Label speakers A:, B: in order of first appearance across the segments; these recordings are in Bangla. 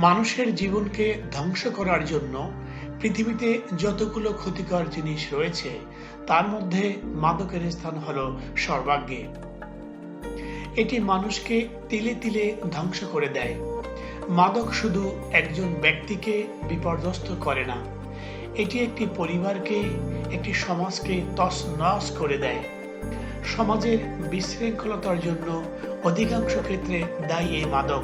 A: মানুষের জীবনকে ধ্বংস করার জন্য পৃথিবীতে যতগুলো ক্ষতিকর জিনিস রয়েছে তার মধ্যে মাদকের স্থান হলো সর্বাগ্রে। এটি মানুষকে তিলে তিলে ধ্বংস করে দেয়। মাদক শুধু একজন ব্যক্তিকে বিপর্যস্ত করে না, এটি একটি পরিবারকে, একটি সমাজকে তছনছ করে দেয়। সমাজের বিশৃঙ্খলতার জন্য অধিকাংশ ক্ষেত্রে দায়ী এই মাদক।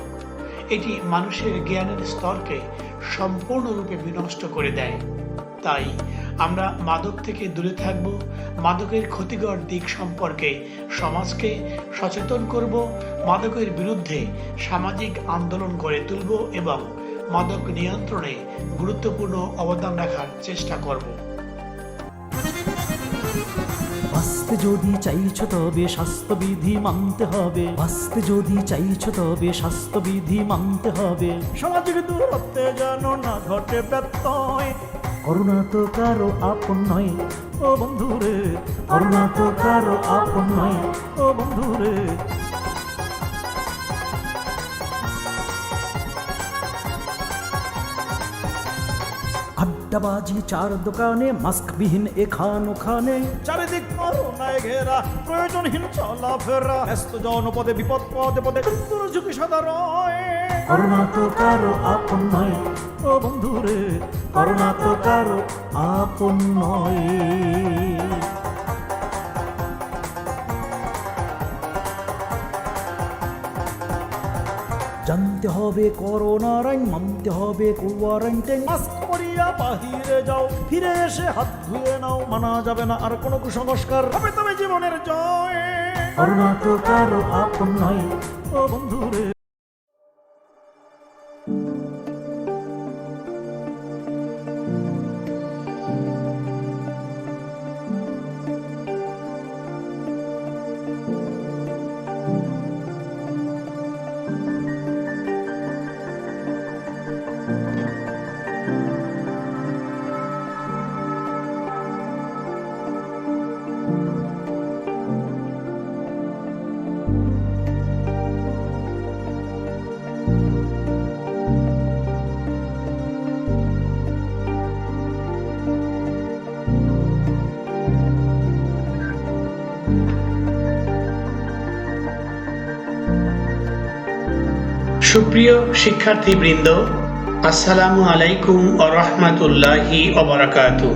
A: এটি মানুষের জ্ঞানের স্তরকে সম্পূর্ণরূপে বিনষ্ট করে দেয়। তাই আমরা মাদক থেকে দূরে থাকব, মাদকের ক্ষতিকর দিক সম্পর্কে সমাজকে সচেতন করব, মাদকের বিরুদ্ধে সামাজিক আন্দোলন গড়ে তুলব এবং মাদক নিয়ন্ত্রণে গুরুত্বপূর্ণ অবদান রাখার চেষ্টা করব।
B: বাঁচতে যদি চাইছো তবে স্বাস্থ্যবিধি মানতে হবে। বাঁচতে যদি চাইছো তবে স্বাস্থ্যবিধি মানতে হবে। সামাজিক দূরত্বে যেন না ঘটে ব্যত্যয়। করোনা তো কারো আপন নয় ও বন্ধুরে, করোনা তো কারো আপন নয় ও বন্ধুরে। আড্ডাবাজি চার দোকানে, মাস্কবিহীন এখান ওখানে, চারিদিক করোনায় ঘেরা, প্রয়োজনহীন চলাফেরা, ব্যস্ত জনপদে বিপদ পদে পদে দুর্যোগী সদা রয়। করোনা তো কারো আপন নয় ও বন্ধুরে, করোনা তো কারো আপন নয়। জানতে হবে করোনার আইন, মানতে হবে কোয়ারেন্টাইন। মাস্ক পরিয়া বাহিরে যাও, ফিরে এসে হাত ধুয়ে নাও। মানা যাবে না আর কোনো কুসংস্কার, হবে তবে জীবনের জয়। করোনা তো কারো আপন নয় ও বন্ধুরে।
A: সুপ্রিয় শিক্ষার্থীবৃন্দ, আসসালামু আলাইকুম ওয়া রাহমাতুল্লাহি ওয়া বারাকাতুহু।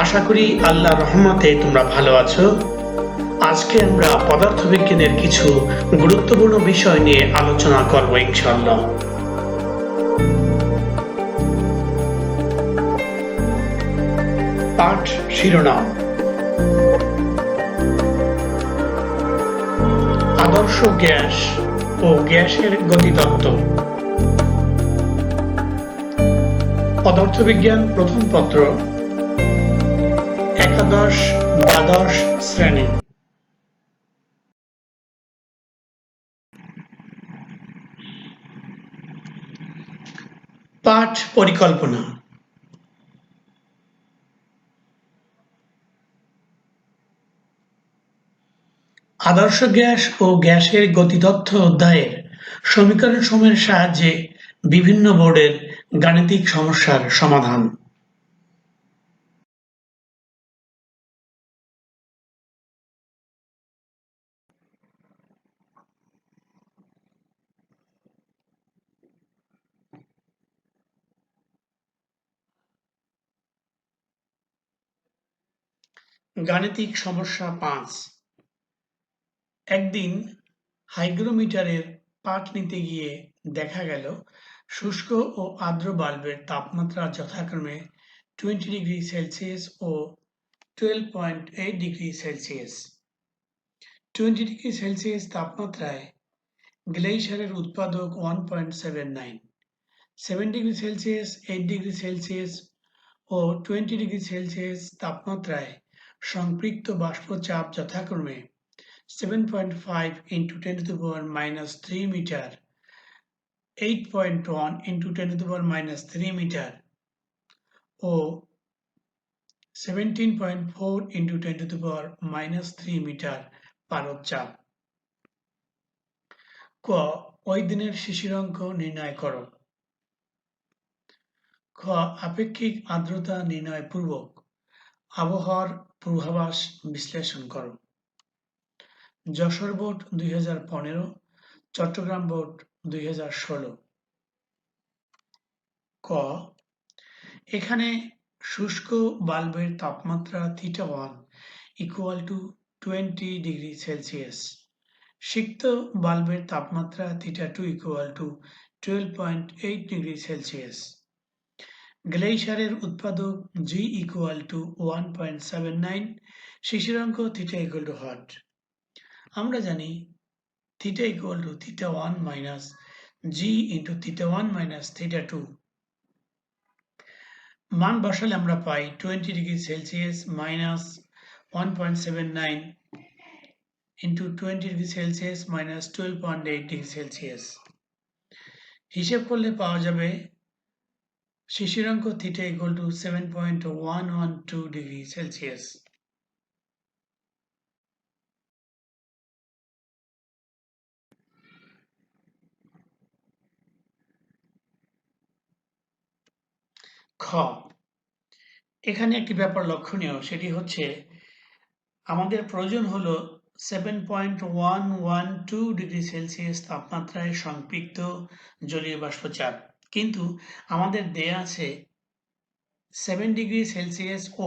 A: আশা করি আল্লাহর রহমতে তোমরা ভালো আছো। আজকে আমরা পদার্থবিজ্ঞানের কিছু গুরুত্বপূর্ণ বিষয় নিয়ে আলোচনা করব ইনশাআল্লাহ। পাঠ শিরোনাম: আদর্শ গ্যাস ও গ্যাসের গতিতত্ত্ব। পদার্থবিজ্ঞান প্রথম পত্র, একাদশ দ্বাদশ শ্রেণী। পাঠ পরিকল্পনা। আদর্শ গ্যাস ও গ্যাসের গতিতত্ত্ব অধ্যায়ের সমীকরণসমূহের সাহায্যে বিভিন্ন বোর্ডের গাণিতিক সমস্যার সমাধান। গাণিতিক সমস্যা 5। একদিন হাইগ্রোমিটারের পাঠ নিতে গিয়ে দেখা গেল শুষ্ক ও আর্দ্র বাল্বের তাপমাত্রা যথাক্রমে 20 ডিগ্রি সেলসিয়াস ও 12.8 ডিগ্রি সেলসিয়াস। 20 ডিগ্রি সেলসিয়াস তাপমাত্রায় গ্লেশিয়ারের উৎপাদক 1.79, 7 ডিগ্রি সেলসিয়াস, 8 ডিগ্রি সেলসিয়াস ও 20 ডিগ্রি সেলসিয়াস তাপমাত্রায় সম্পৃক্ত বাষ্পচাপ যথাক্রমে 7.5 into 10 to the power minus 3 meter, 8.1 into 10 to the power minus 3 meter O 17.4 into 10 to the power minus 3 meter পারদ চাপ। ক, ওই দিনের শিশিরাঙ্ক নির্ণয় করো। খ আপেক্ষিক আর্দ্রতা নির্ণয় পূর্বক আবহাওয়ার পূর্বাভাস বিশ্লেষণ করো। Jessore board 2015, Chittagong board 2016। ক এখানে শুষ্ক বাল্বের তাপমাত্রা θ1 = 20 ডিগ্রি সেলসিয়াস, সিক্ত বাল্বের তাপমাত্রা θ2 = 12.8 ডিগ্রি সেলসিয়াস। গ্লেইশারের উৎপাদক G = 1.79, শিশিরাঙ্ক θ = হট। আমরা জানি θ = θ1 minus G into θ1 minus θ2। মান বসালে আমরা পাই 20 degree Celsius minus 1.79 into 20 degree Celsius minus 12.8 degree Celsius. হিসেব করলে পাওয়া যাবে শিশিরাঙ্ক θ = 7.112 ডিগ্রি সেলসিয়াস। খ এখানে একটি ব্যাপার লক্ষণীয়, সেটি হচ্ছে আমাদের প্রয়োজন হলো 7.112 ডিগ্রি সেলসিয়াস তাপমাত্রায় সম্পৃক্ত জলীয় বাষ্পচাপ, কিন্তু আমাদের দেয়া আছে 7 ডিগ্রি সেলসিয়াস ও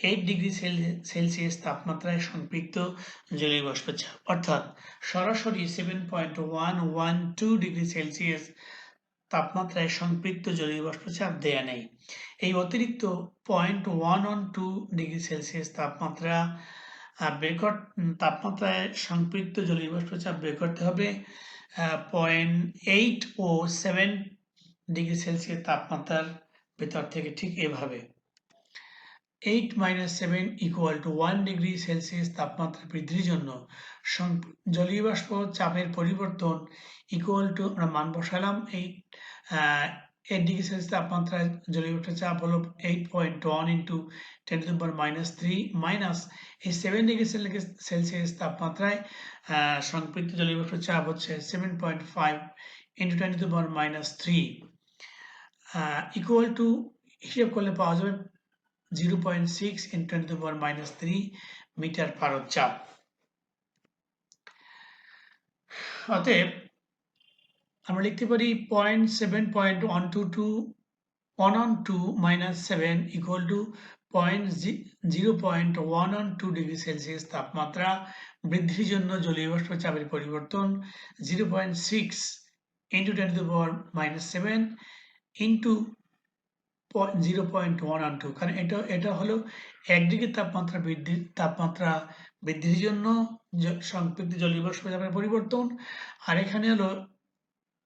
A: 8 ডিগ্রি সেলসিয়াস তাপমাত্রায় সম্পৃক্ত জলীয় বাষ্পচাপ, অর্থাৎ সরাসরি 7.112 ডিগ্রি সেলসিয়াস তাপমাত্রায় সম্পৃক্ত জলীয় বাষ্পচাপ দেয়া নেই। এই অতিরিক্ত 0.112 ডিগ্রি সেলসিয়াস তাপমাত্রায় সম্পৃক্ত জলীয় বাষ্পচাপ বের করতে হবে 0.8 ও 7 ডিগ্রি সেলসিয়াস তাপমাত্রার ভেতর থেকে, ঠিক এভাবে 8 - 7 = 1 ডিগ্রি সেলসিয়াস তাপমাত্রা বৃদ্ধির জন্য জলীয় বাষ্প চাপের পরিবর্তন = আমরা মান বসালাম 8 ডিগ্রি সেলসিয়াস তাপমাত্রায় জলীয় বাষ্পের চাপ হলো 8.1 × 10⁻³ মাইনাস এই 7 ডিগ্রি সেলসিয়াস তাপমাত্রায় সম্পৃক্ত জলীয় বাষ্পের চাপ হচ্ছে 7.5 × 10⁻³ ইকুয়াল টু হিসেব করলে পাওয়া যাবে 0.6 × 10⁻³ মিটার পারদ চাপ। অতএব আমরা লিখতে পারি 0.7.112 - 7 = 0.112 ডিগ্রি সেলসিয়াস তাপমাত্রা বৃদ্ধির জন্য জলীয় বাষ্প চাপের পরিবর্তন 0.6 × 10⁻⁷ ইন্টু 0.112, কারণ এটা হলো 1 ডিগ্রি তাপমাত্রা বৃদ্ধির জন্য সম্পৃক্ত জলীয় বাষ্প চাপের পরিবর্তন, আর এখানে হলো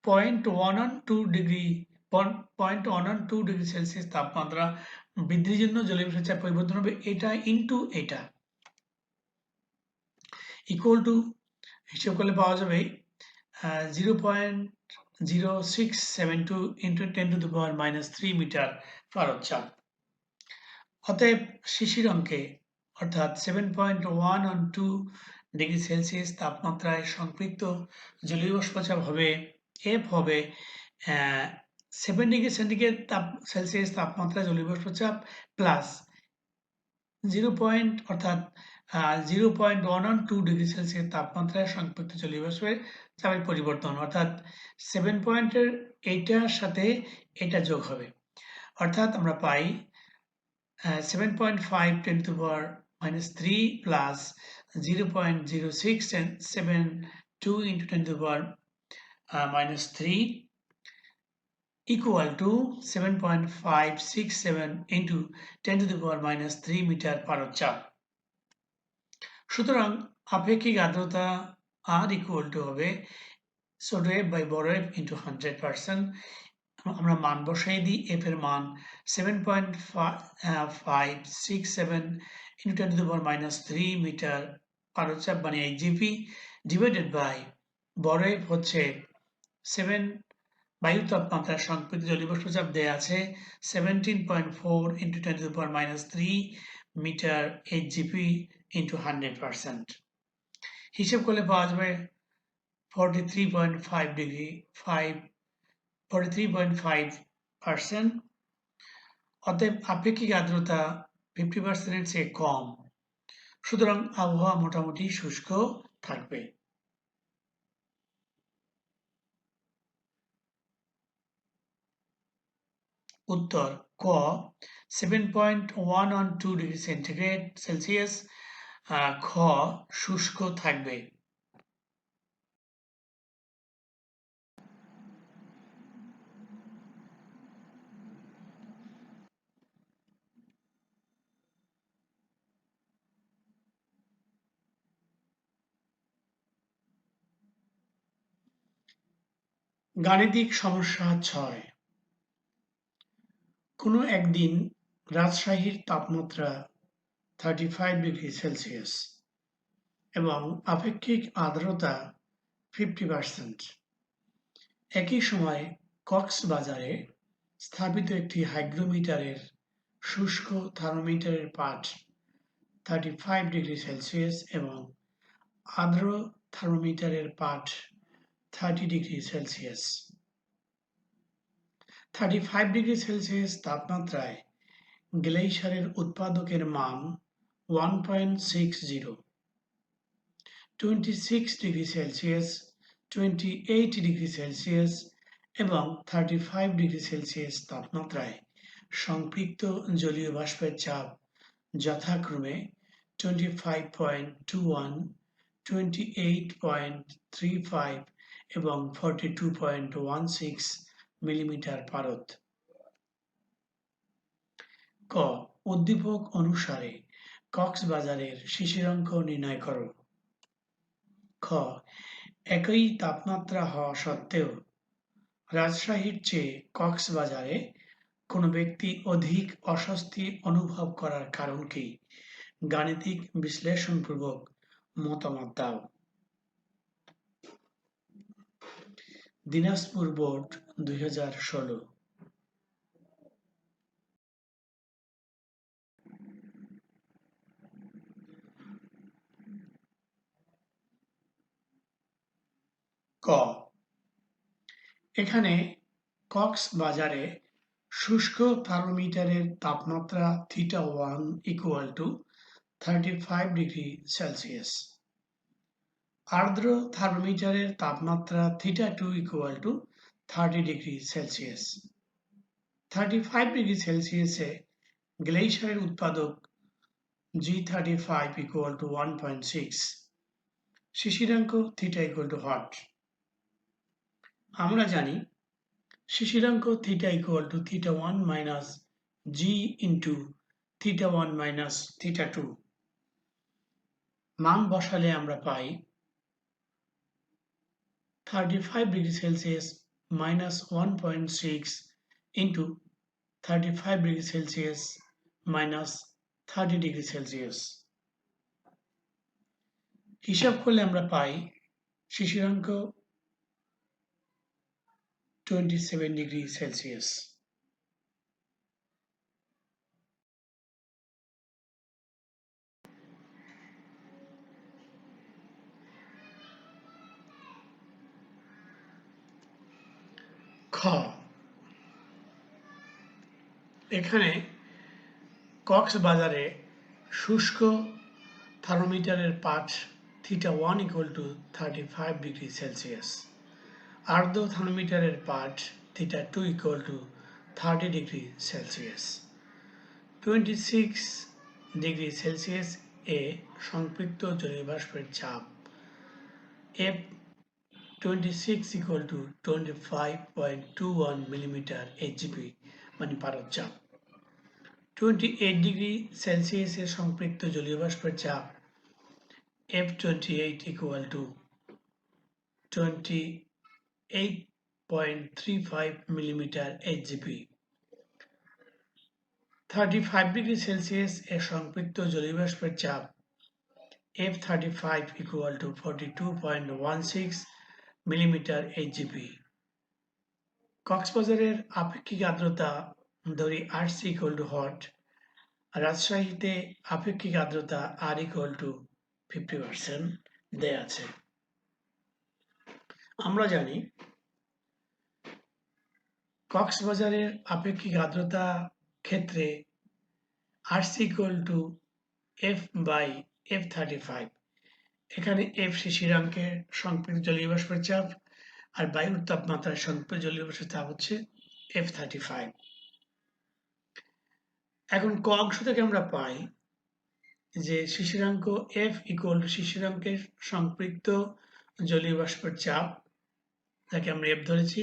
A: 0.112 ডিগ্রি সেলসিয়াস তাপমাত্রা বৃদ্ধির জন্য জলীয় বাষ্পের চাপ পরিবর্তন হবে, এটা ইন্টু এটা ইকুয়াল টু হিসাব করলে পাওয়া যাবে 0.0672 × 10⁻³ মিটার পারদ চাপ। অতএব শিশির অঙ্কে অর্থাৎ 7.112 ডিগ্রি সেলসিয়াস তাপমাত্রায় সম্পৃক্ত জলীয় বাষ্পচাপ হবে F হবে 7 ডিগ্রি সেলসিয়াস তাপমাত্রায় জলীয় বাষ্পচাপ প্লাস 0.112 ডিগ্রি সেলসিয়াস তাপমাত্রায় সম্পৃক্ত জলীয় বাষ্পের চাপের পরিবর্তন, অর্থাৎ 7 পয়েন্টের এইটার সাথে এটা যোগ হবে, অর্থাৎ আমরা পাই 7.5 × 10⁻³ প্লাস 0.0672 × 10⁻³ equal to 7.567 × 10⁻³ মিটার পারদ চাপ। সুতরাং আপেক্ষিক আর্দ্রতা R equal to হবে ছোট f by বড় F into 100%। আমরা মান বসাই দিই, f এর মান 7.567 × 10⁻³ মিটার পারদ চাপ মানে HGP ডিভাইডেড বাই বড় F হচ্ছে 7 বায়ু তাপমাত্রা সম্পৃক্ত জলীয় বাষ্প চাপ দেয়া আছে 17.4 × 10⁻³ মিটার HGP into 100%। হিসেব করলে পাওয়া যাবে 43.5%। অতএব আপেক্ষিক আর্দ্রতা 50% চেয়ে কম, সুতরাং আবহাওয়া মোটামুটি শুষ্ক থাকবে। উত্তর ক 7.112 ডিগ্রি সেন্টিগ্রেড সেলসিয়াস খ শুষ্ক থাকবে। গাণিতিক সমস্যা 6। কোনো একদিন রাজশাহীর তাপমাত্রা 35 ডিগ্রি সেলসিয়াস এবং আপেক্ষিক আর্দ্রতা 50%। একই সময় কক্সবাজারে স্থাপিত একটি হাইগ্রোমিটারের শুষ্ক থার্মোমিটারের পাঠ 35 ডিগ্রি সেলসিয়াস এবং আর্দ্র থার্মোমিটারের পাঠ 30 ডিগ্রি সেলসিয়াস। 35 ডিগ্রি সেলসিয়াস তাপমাত্রায় গ্লেশিয়ারের উৎপাদকের মান 1.60, 26 ডিগ্রি সেলসিয়াস, 28 ডিগ্রি সেলসিয়াস এবং 35 ডিগ্রি সেলসিয়াস তাপমাত্রায় সম্পৃক্ত জলীয় বাষ্পের চাপ যথাক্রমে 25.21, 28.35 এবং 42.16 মিলিমিটার পারদ। ক উদ্দীপক অনুসারে কক্সবাজারের শিশিরাঙ্ক নির্ণয় করো। খ একই তাপমাত্রা হওয়া সত্ত্বেও রাজশাহীর চেয়ে কক্সবাজারে কোনো ব্যক্তি অধিক অস্বস্তি অনুভব করার কারণ কি? গাণিতিক বিশ্লেষণপূর্বক মতামত দাও। দিনাজপুর বোর্ড 2016। ক এখানে কক্সবাজারে শুষ্ক থার্মোমিটারের তাপমাত্রা θ1 = 35 ডিগ্রি সেলসিয়াস, আর্দ্র থার্মোমিটারের তাপমাত্রা θ2 = 30 ডিগ্রি সেলসিয়াস। 35 ডিগ্রি সেলসিয়াসে গ্লেশিয়ারের উৎপাদক G35 = 1.6, শিশিরাঙ্ক θ = হট। আমরা জানি শিশিরাঙ্ক θ = θ1 - G × θ1 - θ2। মান বসালে আমরা পাই 35 degree Celsius -1.6 × 35 degree Celsius -30 degree Celsius. হিসাব করলে আমরা পাই শিশিরাঙ্ক 27 ডিগ্রি সেলসিয়াস। খ এখানে কক্সবাজারে শুষ্ক থার্মোমিটারের পাঠ θ1 = 35 ডিগ্রি সেলসিয়াস, আর্দ্র থার্মোমিটারের পাঠ θ2 = 30 ডিগ্রি সেলসিয়াস। 26 ডিগ্রি সেলসিয়াস এ সম্পৃক্ত জলীয় বাষ্পের চাপ F26 = 25.21 মিলিমিটার Hg মানে পারদ চাপ। 28 ডিগ্রি সেলসিয়াসে সম্পৃক্ত জলীয় বাষ্পের চাপ F28 = 28.35 millimetre Hg। 35 degree celsius এ সম্পৃক্ত জলীয় বাষ্পের চাপ F35 = 42.16 মিলিমিটার Hg। কক্সবাজারের আপেক্ষিক আর্দ্রতা ধরি RC = হট, রাজশাহীতে আপেক্ষিক আর্দ্রতা R = 50% দেয়া আছে। আমরা জানি কক্সবাজারের আপেক্ষিক আর্দ্রতা ক্ষেত্রে RC = F/F35। এখানে F শিশিরাঙ্কের সংপৃক্ত জলীয় বাষ্পের চাপ আর বায়ুর তাপমাত্রার সংপৃক্ত জলীয় বাষ্পের চাপ হচ্ছে F35। এখন ক অংশ থেকে আমরা পাই যে শিশিরাঙ্ক F = শিশিরাঙ্কের সংপৃক্ত জলীয় বাষ্পের চাপ, যাকে আমরা F ধরেছি,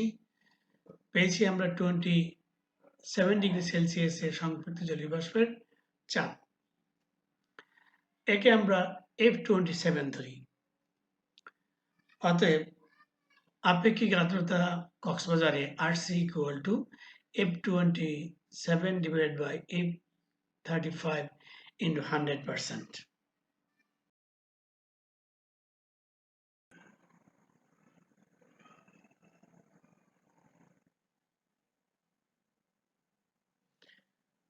A: পেয়েছি আমরা 27 ডিগ্রি সেলসিয়াসের সংপৃক্ত জলীয় বাষ্পের চাপ। একে আমরা F27 ধরি। অতএব আপেক্ষিক আর্দ্রতা কক্সবাজারে RC = F27/F35 × 100%।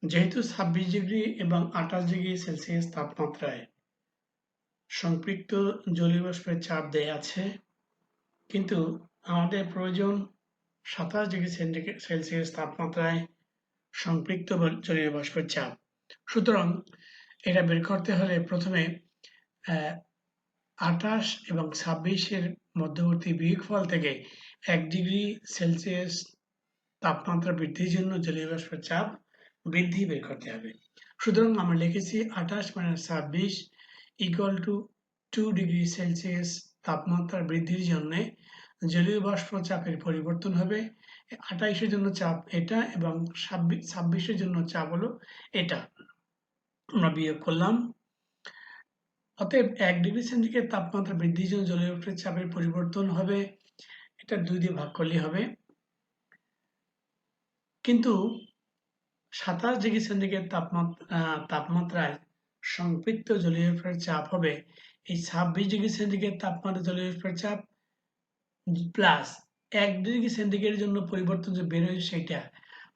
A: যেহেতু 26 ডিগ্রি এবং 28 ডিগ্রি সেলসিয়াস তাপমাত্রায় সংপৃক্ত জলীয় বাষ্পের চাপ দেয়া আছে, কিন্তু আমাদের প্রয়োজন 27 ডিগ্রি সেলসিয়াস তাপমাত্রায় সংপৃক্ত জলীয় বাষ্পের চাপ। সুতরাং এটা বের করতে হলে প্রথমে 28 এবং 26-এর মধ্যবর্তী বিয়োগফল থেকে 1 ডিগ্রি সেলসিয়াস তাপমাত্রা বৃদ্ধির জন্য জলীয় বাষ্পের চাপ বৃদ্ধি বের করতে হবে। সুতরাং আমরা লিখেছি 28 - 26 = 2 ডিগ্রি সেলসিয়াস তাপমাত্রা বৃদ্ধির জন্য জলীয় বাষ্প চাপের পরিবর্তন হবে। 28-এর জন্য চাপ এটা এবং 26-এর জন্য চাপ হলো এটা। আমরা বিয়োগ করলাম। অতএব 1 ডিগ্রি সেন্টিগ্রেড তাপমাত্রা বৃদ্ধির জন্য জলীয় বাষ্পের চাপের পরিবর্তন হবে, এটা 2 দিয়ে ভাগ করলেই হবে। কিন্তু 27 ডিগ্রি সেন্টিগ্রেড তাপমাত্রায় সংপৃক্ত জলীয় বাষ্পের চাপ হবে এই 26 ডিগ্রি সেন্টিগ্রেড তাপমাত্রা জলীয় বাষ্পের চাপ প্লাস 1 ডিগ্রি সেন্টিগ্রেডের জন্য পরিবর্তন যে বের হয়েছে সেটা।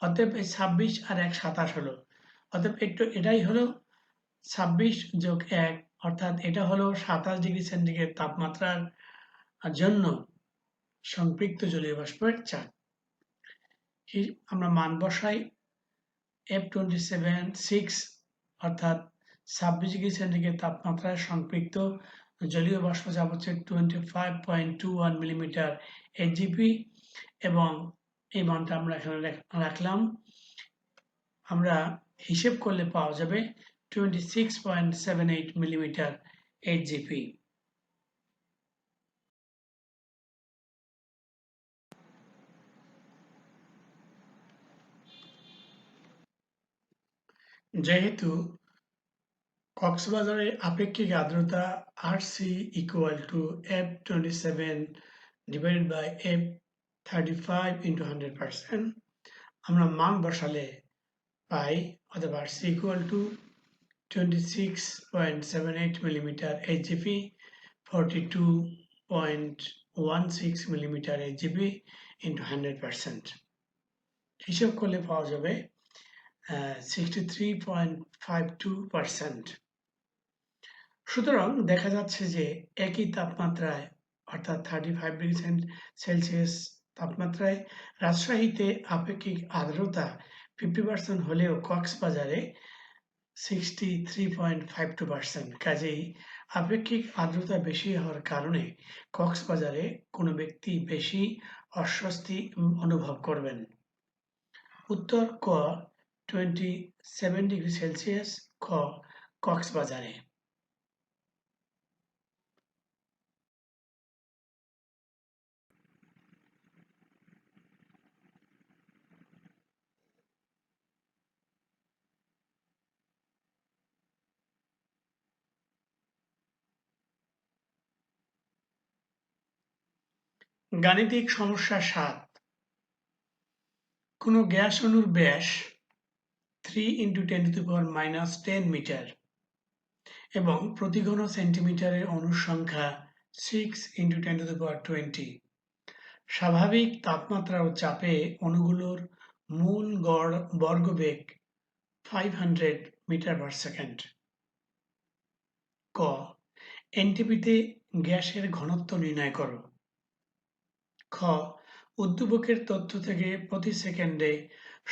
A: অতএব এই 26 আর 1 27 হলো। অতএব এটাই হলো 26 যোগ 1, অর্থাৎ এটা হলো 27 ডিগ্রি সেন্টিগ্রেড তাপমাত্রার জন্য সংপৃক্ত জলীয় বাষ্পের চাপ। আমরা মান বসাই। F27/6 অর্থাৎ 26 ডিগ্রি সেন্টিগ্রেড তাপমাত্রায় সংপৃক্ত জলীয় বাষ্প চাপ হচ্ছে 25.21 মিলিমিটার HGP এবং এই মানটা আমরা এখানে রাখলাম। আমরা হিসেব করলে পাওয়া যাবে 26.78 মিলিমিটার HGP। যেহেতু কক্সবাজারে আপেক্ষিক আর্দ্রতা RC = F27/F35 × 100%, আমরা মান বসালে পাই, অথবা RC = 26.78 millimetre HGP, 42.16 millimetre HGP × 100%। হিসাব করলে পাওয়া যাবে 63.52%। সুতরাং দেখা যাচ্ছে যে একই তাপমাত্রায় অর্থাৎ 35 ডিগ্রি সেলসিয়াস তাপমাত্রায় রাজশাহীতে আপেক্ষিক আর্দ্রতা 50% হলেও কক্সবাজারে 63.52%। কাজেই আপেক্ষিক আর্দ্রতা বেশি হওয়ার কারণে কক্সবাজারে কোনো ব্যক্তি বেশি অস্বস্তি অনুভব করবেন। উত্তর ক 27 ডিগ্রি সেলসিয়াস, খ কক্সবাজারে। গাণিতিক সমস্যা 7। কোনো গ্যাস অণুর ব্যাস 3 × 10⁻⁻10 মিটার এবং প্রতি ঘন সেন্টিমিটারে অণুর সংখ্যা 6 × 10⁻20। স্বাভাবিক তাপমাত্রা ও চাপে অণুগুলোর মূল গড় বর্গবেগ 500 মিটার/সেকেন্ড। ক এনটিপিতে গ্যাসের ঘনত্ব নির্ণয় করো। খ উদ্দীপকের তথ্য থেকে প্রতি সেকেন্ডে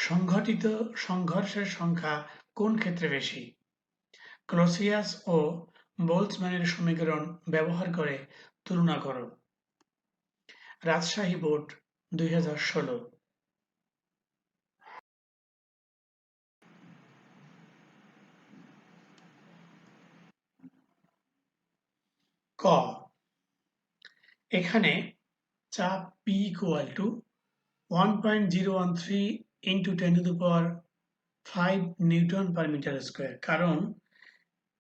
A: সংঘটিত সংঘর্ষের সংখ্যা কোন ক্ষেত্রে বেশি? ক্লসিয়াস ও বোলৎজম্যানের সমীকরণ ব্যবহার করে তুলনা করো। রাজশাহী বোর্ড 2016। ক, এখানে চাপ P equal to 1.013 into 10 to the power 5 newton per metre square, কারণ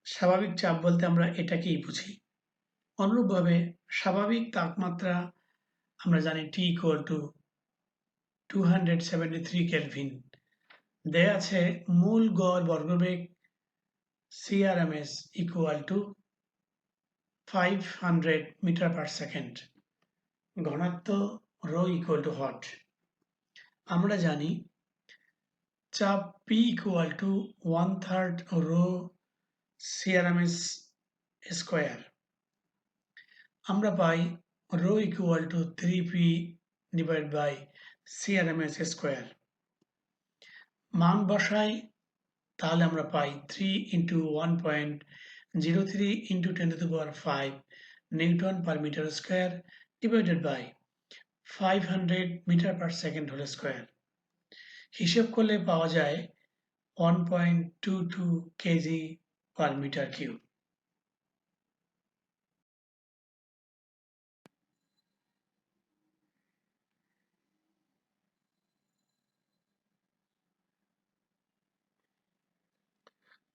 A: স্বাভাবিক চাপ বলতে আমরা এটাকেই বুঝি। অনুরূপভাবে স্বাভাবিক তাপমাত্রা আমরা জানি T equal to 273 কেলভিন। দেয়া আছে মূল গড় বর্গবেগ CRMS equal to 500 metre per second. ঘনত্ব রো equal to হট। আমরা জানি চাপ P equal to 1/3 rho CRMS square. আমরা পাই rho equal to 3P divided by CRMS square. মান বসাই, তাহলে আমরা পাই 3 into 1.03 into 10 to the power 5 newton per metre square divided by 500 metre per second whole square. হিসেব করলে পাওয়া যায় 1.22 কেজি পার মিটার কিউব।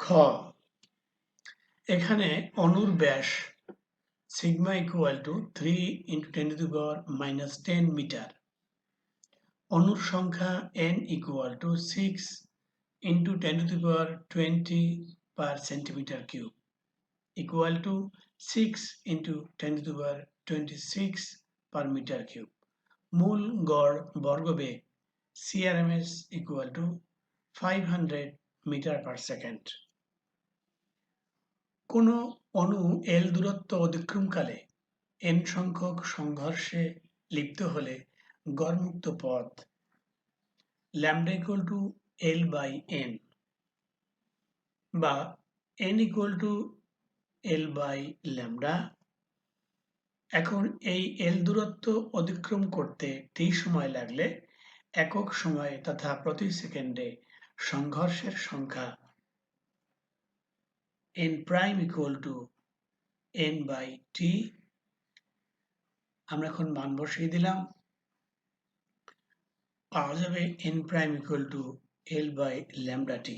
A: খ, এখানে অণুর ব্যাস sigma equal to 3 into 10 to the power -10 metre. অণুর সংখ্যা n equal to 6 into 10 to the power 20 per centimeter cube equal to 6 into 10 to the power 26 per meter cube। মূল গড় বর্গবেগ CRMS equal to 500 metre per second. কোনো অণু L দূরত্ব অতিক্রমকালে n সংখ্যক সংঘর্ষে লিপ্ত হলে গড়মুক্ত পথ lambda equal to L by n বা n equal to L by lambda। এখন এই L দূরত্ব অতিক্রম করতে t সময় লাগলে একক সময়ে তথা প্রতি সেকেন্ডে সংঘর্ষের সংখ্যা n prime equal to n by t। আমরা এখন মান বসিয়ে দিলাম, পাওয়া যাবে n prime equal to L by lambda t।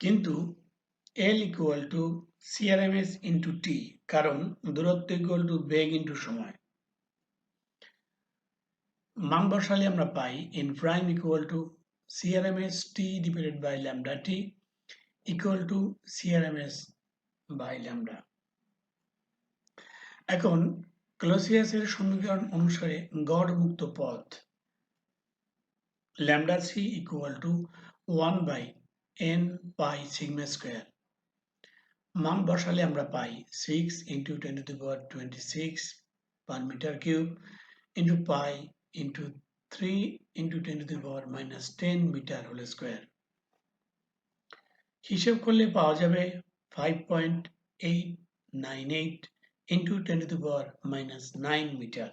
A: কিন্তু L equal to CRMS into t, কারণ দূরত্ব equal to বেগ ইন্টু সময়। মান বসালে আমরা পাই n prime equal to CRMS t divided by lambda t equal to CRMS by lambda। এখন ক্লসিয়াসের সমীকরণ অনুসারে গড় মুক্ত পথ lambda c equal to 1 by n pi sigma square। মান বসালে আমরা পাই 6 into 10 to the power 26 per meter cube into pi into 3 into 10 to the power -10 meter whole square। হিসেব করলে পাওয়া যাবে 5.898 into 10 to the power -9 metre.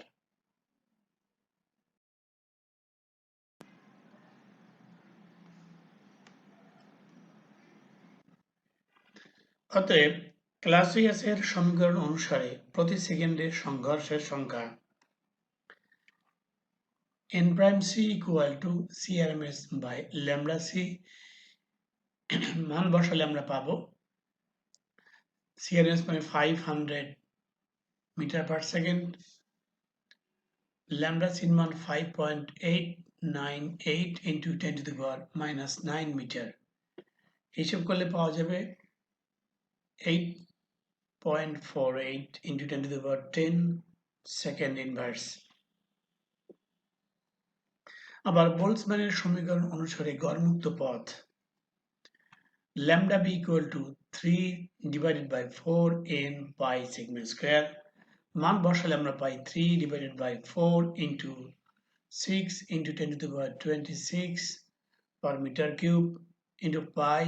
A: অতএব ক্লাসিয়াসের সমীকরণ অনুসারে প্রতি সেকেন্ডে সংঘর্ষের সংখ্যা n prime c equal to CRMS by lambda c। মান বসালে আমরা পাবো CRMS মানে 500 metre per second, lambda c মান 5.898 into 10 to the power -9 metre. হিসেব করলে পাওয়া যাবে 8.48 into 10 to the power 10 second inverse. আবার বোলৎজম্যানের সমীকরণ অনুসারে গড়মুক্ত পথ lambda b equal to 3 divided by 4 n pi sigma square মান বসালে আমরা পাই 3 divided by 4 into 6 into 10 to the power 26 per meter cube into pi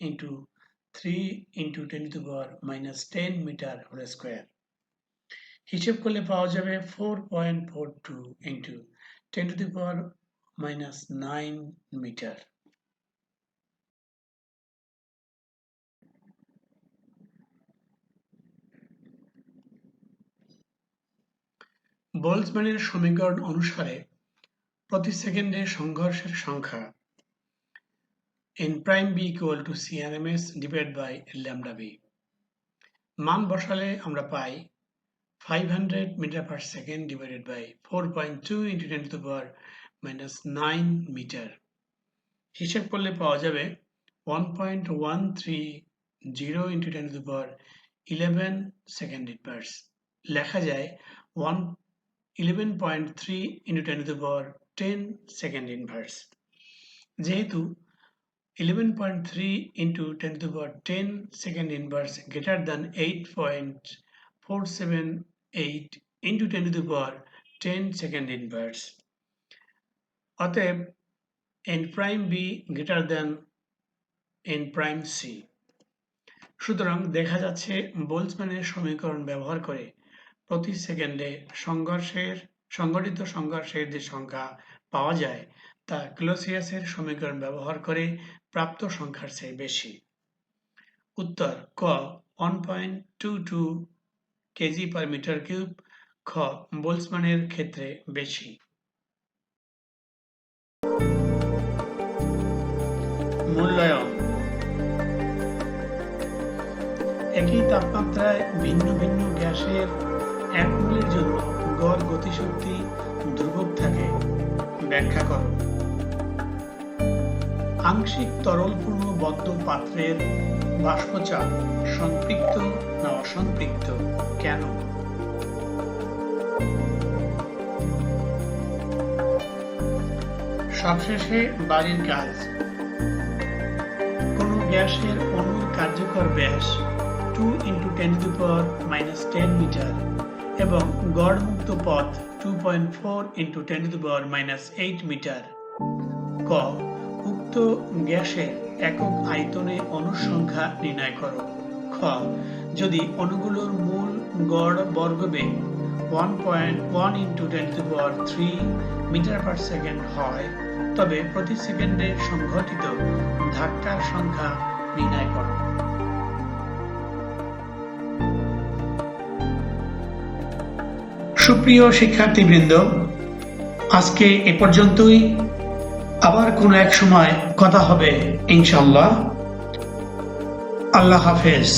A: into 3 into 10 to the power minus 10 meter whole square হিসেব করলে পাওয়া যাবে 4.42 into 10 to the power minus 9 meter বোল্টজম্যানের সমীকরণ অনুসারে প্রতি সেকেন্ডে সংঘর্ষের সংখ্যা n prime b equal to CRMS divided by lambda b মান বসালে আমরা পাই 500 meter per second divided by 4.2 into 10 to the power minus 9 meter হিসাব করলে পাওয়া যাবে 1.130 into 10 to the power 11 second inverse লেখা যায় 11.3 into 10 to the power 10 second inverse যেহেতু 11.3 into 10 to the power 10 second inverse greater than 8.478 into 10 to the power 10 second inverse অতএব n prime b greater than n prime c সুতরাং দেখা যাচ্ছে বোল্টজম্যানের সমীকরণ ব্যবহার করে প্রতি সেকেন্ডে সংঘটিত সংঘর্ষের যে সংখ্যা পাওয়া যায় তা ক্লোসিয়াসের সমীকরণ ব্যবহার করে প্রাপ্ত সংখ্যার চেয়ে বেশি উত্তর ক 1.22 কেজি পার মিটার কিউব খ বোল্টজম্যানের ক্ষেত্রে বেশি মূল্যায়ন একই তাপমাত্রায় ভিন্ন ভিন্ন গ্যাসের এক মোলের জন্য গড় গতিশক্তি ধ্রুবক থাকে ব্যাখ্যা করো আংশিক তরলপূর্ণ বদ্ধ পাত্রের বাষ্পচাপ সম্পৃক্ত না অসম্পৃক্ত কেন সবশেষে বাড়ির কাজ কোন গ্যাসের অণুর কার্যকর ব্যাস 2 into 10 to the power minus 10 metre এবং গড় মুক্ত পথ 2.4 into 10 to the power minus 8 metre ক উক্ত গ্যাসের একক আয়তনে অণুর সংখ্যা নির্ণয় করো খ যদি অণুগুলোর মূল গড় বর্গবেগ 1.1 into 10 to the power 3 metre per second হয় তবে প্রতি সেকেন্ডে সংঘটিত ধাক্কার সংখ্যা নির্ণয় করো সুপ্রিয় শিক্ষার্থীবৃন্দ আজকে এ পর্যন্তই আবার কোনো এক সময় কথা হবে ইনশাআল্লাহ আল্লাহ হাফেজ